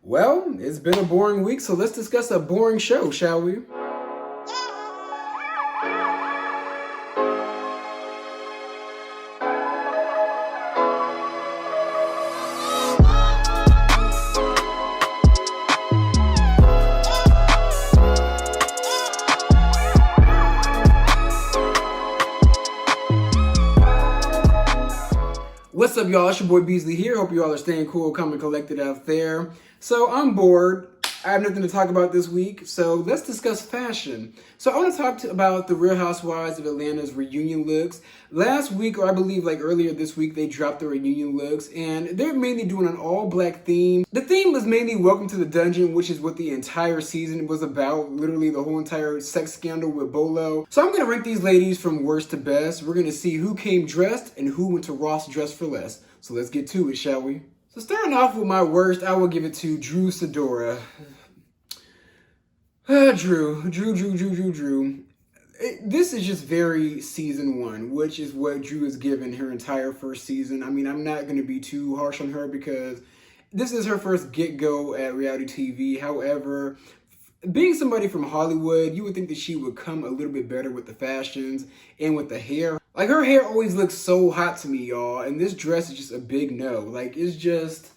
Well, it's been a boring week, so let's discuss a boring show, shall we? What's up, y'all? It's your boy Beasley here. Hope you all are staying cool, calm, and collected out there. So I'm bored. I have nothing to talk about this week, so let's discuss fashion. So I want to talk about the Real Housewives of Atlanta's reunion looks. Last week, or I believe like earlier this week, they dropped their reunion looks, and they're mainly doing an all-black theme. The theme was mainly Welcome to the Dungeon, which is what the entire season was about, literally the whole entire sex scandal with Bolo. So I'm going to rank these ladies from worst to best. We're going to see who came dressed and who went to Ross dressed for less. So let's get to it, shall we? So starting off with my worst, I will give it to Drew Sidora. Drew. This is just very season one, which is what Drew has given her entire first season. I mean, I'm not going to be too harsh on her because this is her first get-go at reality TV. However, being somebody from Hollywood, you would think that she would come a little bit better with the fashions and with the hair. Like, her hair always looks so hot to me, y'all. And this dress is just a big no. Like, it's just...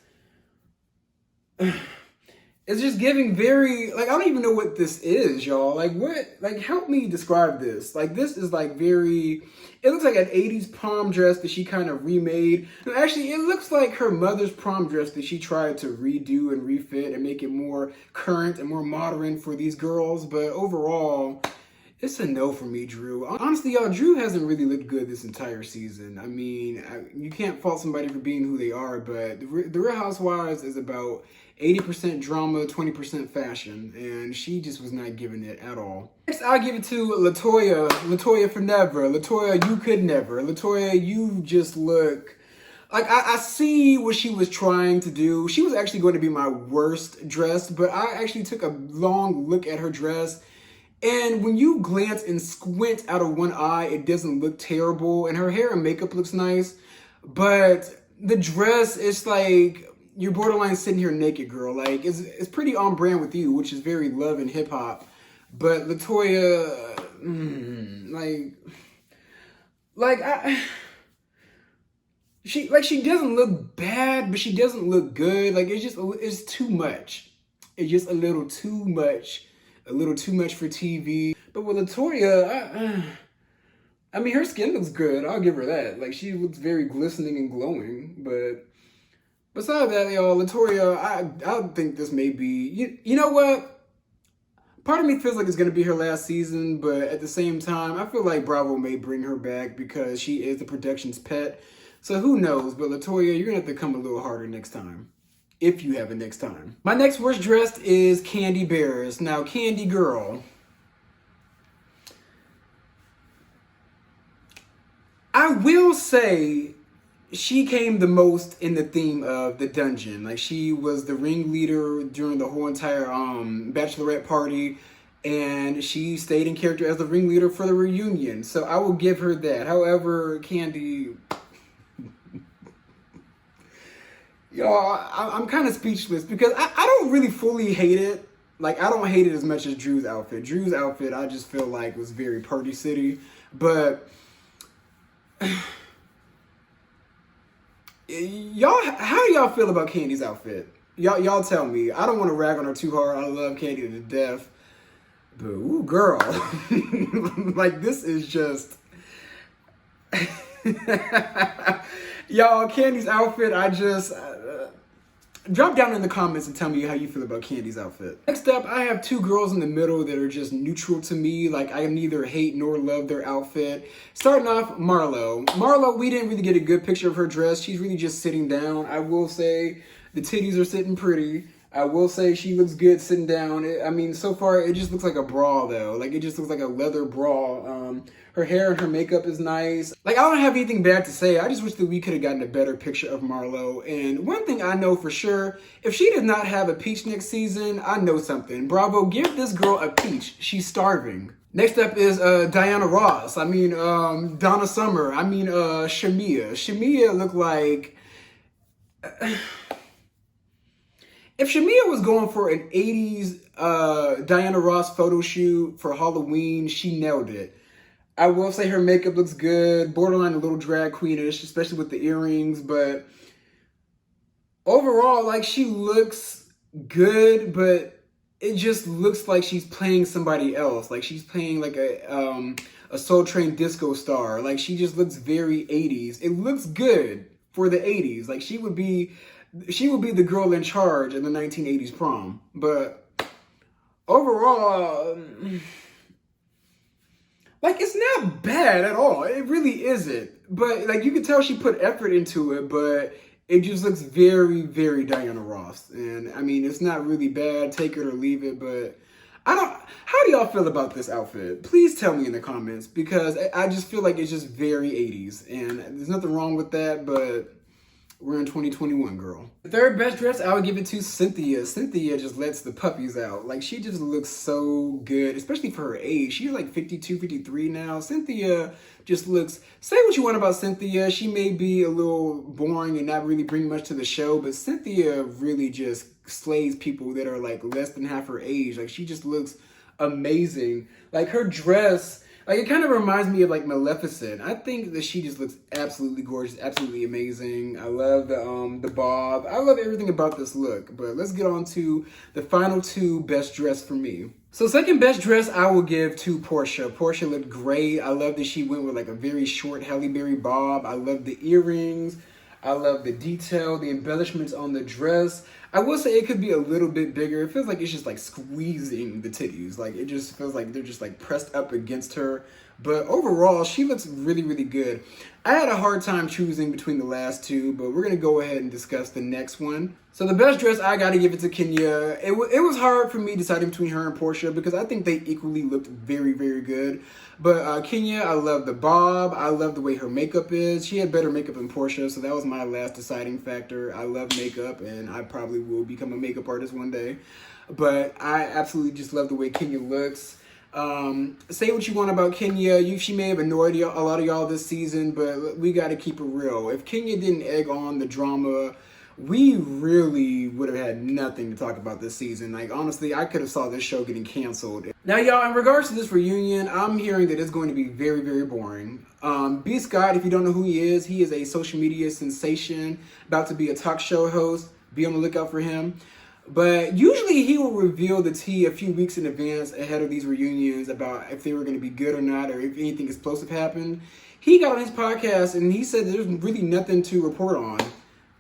It's just giving very... Like, I don't even know what this is, y'all. Like, what... Like, help me describe this. Like, this is, like, very... It looks like an 80s prom dress that she kind of remade. No, actually, it looks like her mother's prom dress that she tried to redo and refit and make it more current and more modern for these girls. But overall... It's a no for me, Drew. Honestly, y'all, Drew hasn't really looked good this entire season. I mean, you can't fault somebody for being who they are, but the Real Housewives is about 80% drama, 20% fashion, and she just was not giving it at all. Next, I'll give it to LaToya. LaToya for never. LaToya, you could never. LaToya, you just look... Like, I see what she was trying to do. She was actually going to be my worst dressed, but I actually took a long look at her dress. And when you glance and squint out of one eye, it doesn't look terrible. And her hair and makeup looks nice. But the dress, it's like, you're borderline sitting here naked, girl. Like, it's pretty on brand with you, which is very love and hip hop. But LaToya, she doesn't look bad, but she doesn't look good. Like, it's too much. It's just a little too much. A little too much for TV. But with LaToya, I mean, her skin looks good. I'll give her that. Like, she looks very glistening and glowing. But besides that, y'all, LaToya, I think this may be... You know what? Part of me feels like it's going to be her last season. But at the same time, I feel like Bravo may bring her back because she is the production's pet. So who knows? But LaToya, you're going to have to come a little harder next time. If you have it next time. My next worst dressed is Kandi Barris. Now, Kandi girl. I will say she came the most in the theme of the dungeon. Like, she was the ringleader during the whole entire bachelorette party. And she stayed in character as the ringleader for the reunion. So I will give her that. However, Kandi... Y'all, I'm kind of speechless because I don't really fully hate it. Like, I don't hate it as much as Drew's outfit. Drew's outfit, I just feel like was very Party City. But, y'all, how do y'all feel about Kandi's outfit? Y'all tell me. I don't want to rag on her too hard. I love Kandi to death. But, ooh, girl. Like, this is just... Y'all, Kandi's outfit, I just... drop down in the comments and tell me how you feel about Kandi's outfit. Next up, I have two girls in the middle that are just neutral to me. Like, I neither hate nor love their outfit. Starting off, Marlo. Marlo, we didn't really get a good picture of her dress. She's really just sitting down. I will say the titties are sitting pretty. I will say she looks good sitting down. I mean, so far, it just looks like a bra, though. Like, it just looks like a leather bra. Her hair and her makeup is nice. Like, I don't have anything bad to say. I just wish that we could have gotten a better picture of Marlo. And one thing I know for sure, if she does not have a peach next season, I know something. Bravo, give this girl a peach. She's starving. Next up is Diana Ross. I mean, Donna Summer. I mean, Shamia. Shamia looked like... if Shamia was going for an 80s Diana Ross photo shoot for Halloween, she nailed it. I will say her makeup looks good, borderline a little drag queenish, especially with the earrings, but overall, like, she looks good, but it just looks like she's playing somebody else. Like, she's playing like a Soul Train disco star. Like, she just looks very 80s. It looks good for the 80s. Like, she would be the girl in charge in the 1980s prom. But overall, like, it's not bad at all. It really isn't. But, like, you can tell she put effort into it, but it just looks very, very Diana Ross. And, I mean, it's not really bad. Take it or leave it, but how do y'all feel about this outfit? Please tell me in the comments, because I just feel like it's just very 80s. And there's nothing wrong with that, but we're in 2021, girl. The third best dress, I would give it to Cynthia. Cynthia just lets the puppies out. Like, she just looks so good, especially for her age. She's like 52, 53 now. Cynthia just looks, say what you want about Cynthia. She may be a little boring and not really bring much to the show, but Cynthia really just slays people that are like less than half her age. Like, she just looks amazing. Like, her dress, like, it kind of reminds me of like Maleficent. I think that she just looks absolutely gorgeous, absolutely amazing. I love the bob. I love everything about this look. But let's get on to the final two best dress for me. So second best dress, I will give to Portia. Portia looked great. I love that she went with like a very short Halle Berry bob. I love the earrings. I love the detail, the embellishments on the dress. I will say it could be a little bit bigger. It feels like it's just like squeezing the titties. Like, it just feels like they're just like pressed up against her. But overall, she looks really, really good. I had a hard time choosing between the last two, but we're going to go ahead and discuss the next one. So the best dress, I got to give it to Kenya. It was hard for me deciding between her and Portia because I think they equally looked very, very good. But Kenya, I love the bob. I love the way her makeup is. She had better makeup than Portia, so that was my last deciding factor. I love makeup, and I probably will become a makeup artist one day. But I absolutely just love the way Kenya looks. Say what you want about Kenya. She may have annoyed a lot of y'all this season, but we got to keep it real. If Kenya didn't egg on the drama, we really would have had nothing to talk about this season. Like, honestly, I could have saw this show getting canceled. Now, y'all, in regards to this reunion, I'm hearing that it's going to be very, very boring. B. Scott, if you don't know who he is a social media sensation, about to be a talk show host. Be on the lookout for him. But usually he will reveal the tea a few weeks in advance ahead of these reunions about if they were going to be good or not, or if anything explosive happened. He got on his podcast and he said there's really nothing to report on.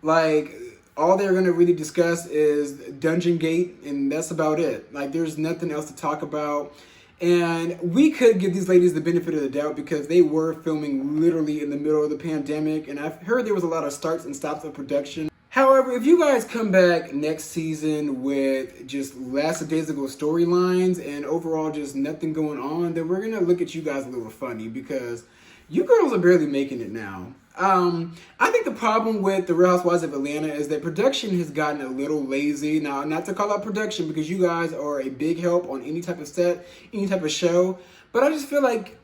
Like, all they're going to really discuss is Dungeon Gate, and that's about it. Like, there's nothing else to talk about. And we could give these ladies the benefit of the doubt because they were filming literally in the middle of the pandemic, and I've heard there was a lot of starts and stops of production. However, if you guys come back next season with just lackadaisical storylines and overall just nothing going on, then we're going to look at you guys a little funny because you girls are barely making it now. I think the problem with the Real Housewives of Atlanta is that production has gotten a little lazy. Now, not to call out production because you guys are a big help on any type of set, any type of show, but I just feel like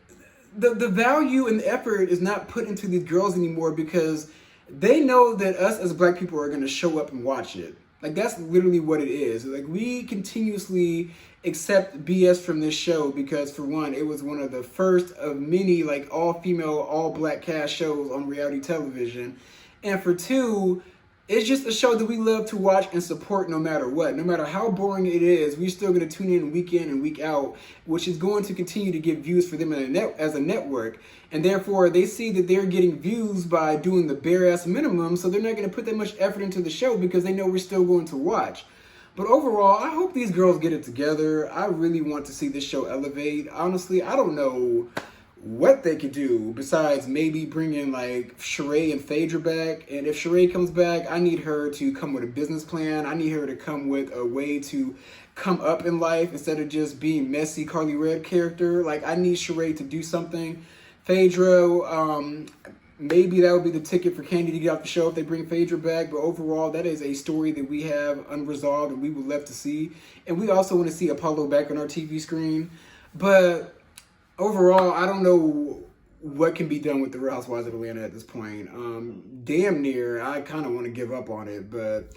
the value and the effort is not put into these girls anymore because they know that us as black people are going to show up and watch it. Like, that's literally what it is. Like, we continuously accept BS from this show because, for one, it was one of the first of many, like, all-female, all-black cast shows on reality television. And for two, it's just a show that we love to watch and support no matter what. No matter how boring it is, we're still going to tune in and week out, which is going to continue to get views for them as a network. And therefore, they see that they're getting views by doing the bare-ass minimum, so they're not going to put that much effort into the show because they know we're still going to watch. But overall, I hope these girls get it together. I really want to see this show elevate. Honestly, I don't know what they could do besides maybe bringing like Sheree and Phaedra back. And if Sheree comes back, I need her to come with a business plan. I need her to come with a way to come up in life instead of just being messy Carly Red character. Like, I need Sheree to do something. Phaedra, maybe that would be the ticket for Candy to get off the show if they bring Phaedra back. But overall, that is a story that we have unresolved and we would love to see. And we also want to see Apollo back on our TV screen. But overall, I don't know what can be done with the Real Housewives of Atlanta at this point. Damn near, I kind of want to give up on it. But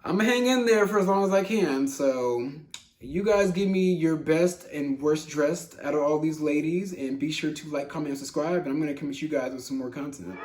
I'm gonna hang in there for as long as I can. So you guys give me your best and worst dressed out of all these ladies, and be sure to like, comment, and subscribe, and I'm gonna come at you guys with some more content.